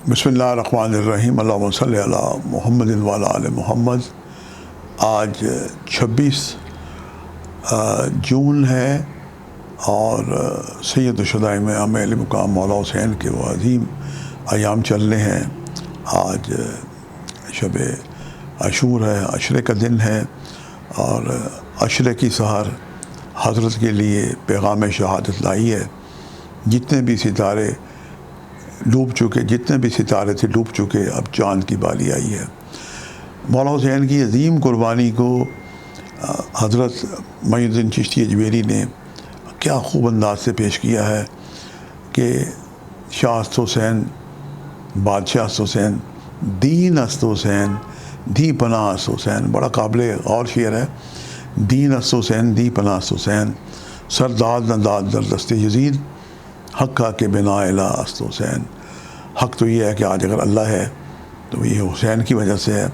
بسم اللہ الرحمن الرحیم، اللہم صلی علی محمد وعلی آل محمد۔ آج 26 جون ہے اور سید الشہداء امام علی مقام مولا حسین کے وہ عظیم ایام چل رہے ہیں۔ آج شب عاشور ہے، عشرے کا دن ہے اور عشرے کی سحر حضرت کے لیے پیغام شہادت لائی ہے۔ جتنے بھی ستارے تھے ڈوب چکے، اب چاند کی باری آئی ہے۔ مولا حسین کی عظیم قربانی کو حضرت معین الدین چشتی اجمیری نے کیا خوب انداز سے پیش کیا ہے کہ شاہ است حسین، بادشاہ است حسین، دین است حسین، دی پناہ است حسین۔ بڑا قابل غور شعر ہے۔ دین است حسین، دی پناہ است حسین، سرداد نہ داد در دست یزید، حق کا کہ بنا الہ است حسین۔ حق تو یہ ہے کہ آج اگر اللہ ہے تو یہ حسین کی وجہ سے ہے،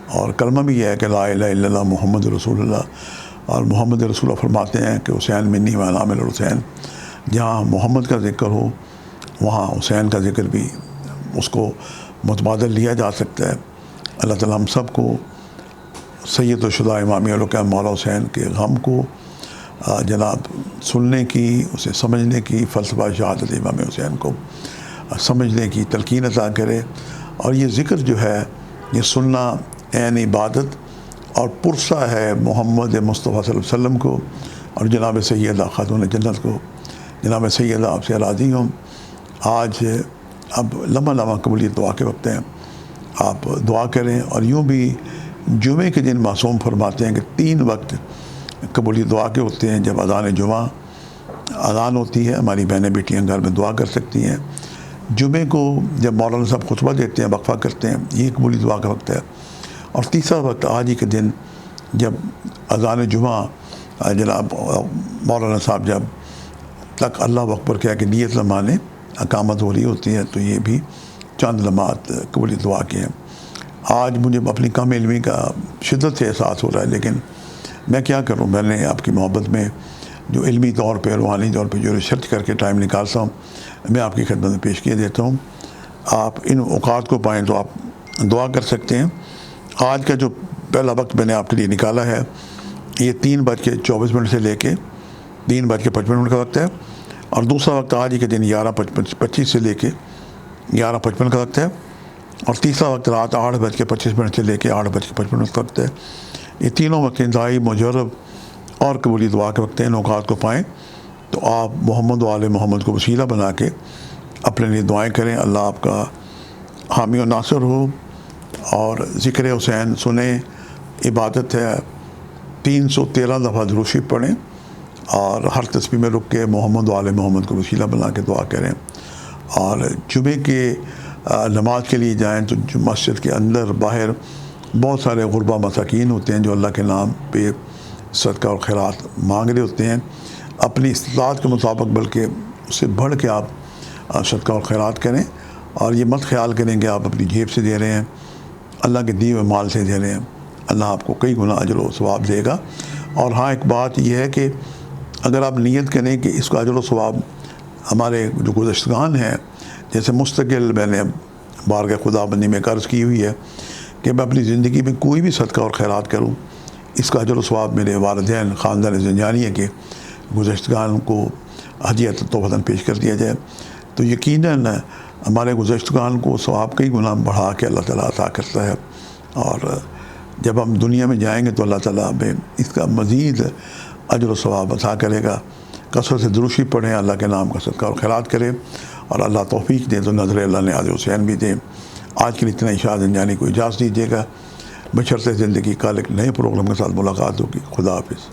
اور کلمہ بھی یہ ہے کہ لا الہ الا اللہ محمد رسول اللہ، اور محمد رسول اللہ فرماتے ہیں کہ حسین منی و انا من الحسین۔ جہاں محمد کا ذکر ہو وہاں حسین کا ذکر بھی اس کو متبادل لیا جا سکتا ہے۔ اللہ تعالیٰ ہم سب کو سید الشہداء امام علی مقام مولا حسین کے غم کو جناب سننے کی، اسے سمجھنے کی، فلسفہ شہادت امام حسین کو سمجھنے کی تلقین عطا کرے۔ اور یہ ذکر جو ہے یہ سننا عین عبادت اور پرسہ ہے محمد مصطفیٰ صلی اللہ علیہ وسلم کو اور جناب سیدہ خاتون جنت کو۔ جناب سیدہ آپ سے راضی ہوں۔ آج اب لمحہ لمحہ قبولیت دعا کے وقت ہیں، آپ دعا کریں۔ اور یوں بھی جمعے کے دن معصوم فرماتے ہیں کہ 3 وقت قبولیت دعا کے ہوتے ہیں۔ جب اذان جمعہ اذان ہوتی ہے، ہماری بہنیں بیٹیاں گھر میں دعا کر سکتی ہیں۔ جمعے کو جب مولانا صاحب خطبہ دیتے ہیں، وقفہ کرتے ہیں، یہ قبولیت دعا کا وقت ہے۔ اور تیسرا وقت آج ہی کے دن جب اذان جمعہ جناب مولانا صاحب جب تک اللہ اکبر کہہ کے نیت لمحانے اقامت ہو رہی ہوتی ہے، تو یہ بھی چند لمحات قبولیت دعا کے ہیں۔ آج مجھے اپنی کم علمی کا شدت سے احساس ہو رہا ہے، لیکن میں کیا کروں، میں نے آپ کی محبت میں جو علمی طور پہ روحانی طور پہ جو ریسرچ کر کے ٹائم نکالتا ہوں، میں آپ کی خدمت میں پیش کیے دیتا ہوں۔ آپ ان اوقات کو پائیں تو آپ دعا کر سکتے ہیں۔ آج کا جو پہلا وقت میں نے آپ کے لیے نکالا ہے یہ 3:24 سے لے کے 3:55 کا وقت ہے، اور دوسرا وقت آج ہی کے دن 11:25 سے لے کے 11:55 کا وقت ہے، اور تیسرا وقت رات 8:25 سے لے کے 8:55 کا وقت ہے۔ یہ تینوں وقت انتہائی مجرب اور قبولی دعا کے وقت ہیں۔ ان اوقات کو پائیں تو آپ محمد و آل محمد کو وسیلہ بنا کے اپنے لیے دعائیں کریں۔ اللہ آپ کا حامی و ناصر ہو، اور ذکر حسین سنیں، عبادت ہے۔ 313 دفعہ درود شریف پڑھیں اور ہر تسبیح میں رک کے محمد و آل محمد کو وسیلہ بنا کے دعا کریں۔ اور جمعے کے نماز کے لیے جائیں تو مسجد کے اندر باہر بہت سارے غربا مساکین ہوتے ہیں جو اللہ کے نام پہ صدقہ اور خیرات مانگ رہے ہوتے ہیں۔ اپنی استطاعت کے مطابق بلکہ اس سے بڑھ کے آپ صدقہ اور خیرات کریں، اور یہ مت خیال کریں کہ آپ اپنی جیب سے دے رہے ہیں، اللہ کے دیے ہوئے مال سے دے رہے ہیں۔ اللہ آپ کو کئی گنا اجر و ثواب دے گا۔ اور ہاں ایک بات یہ ہے کہ اگر آپ نیت کریں کہ اس کا اجر و ثواب ہمارے جو گزشتگان ہیں، جیسے مستقل میں نے بارگاہ خدا بندی میں قرض کی ہوئی ہے کہ میں اپنی زندگی میں کوئی بھی صدقہ اور خیرات کروں، اس کا اجر و ثواب میرے والدین خاندان زنجانیہ کے گزشتگان کو ہدیۃ تحفۃً پیش کر دیا جائے، تو یقیناً ہمارے گزشتگان کو ثواب کئی گنا بڑھا کے اللہ تعالیٰ عطا کرتا ہے۔ اور جب ہم دنیا میں جائیں گے تو اللہ تعالیٰ ہمیں اس کا مزید اجر و ثواب عطا کرے گا۔ کثرت سے درود شریف پڑھیں، اللہ کے نام کا صدقہ اور خیرات کریں، اور اللہ توفیق دے تو نظر اللہ نے آل حسین بھی دے۔ آج کے لیے اتنا اشاعت زنجانی کو اجازت دیجیے گا، بشرط زندگی کل ایک نئے پروگرام کے ساتھ ملاقات ہوگی۔ خدا حافظ۔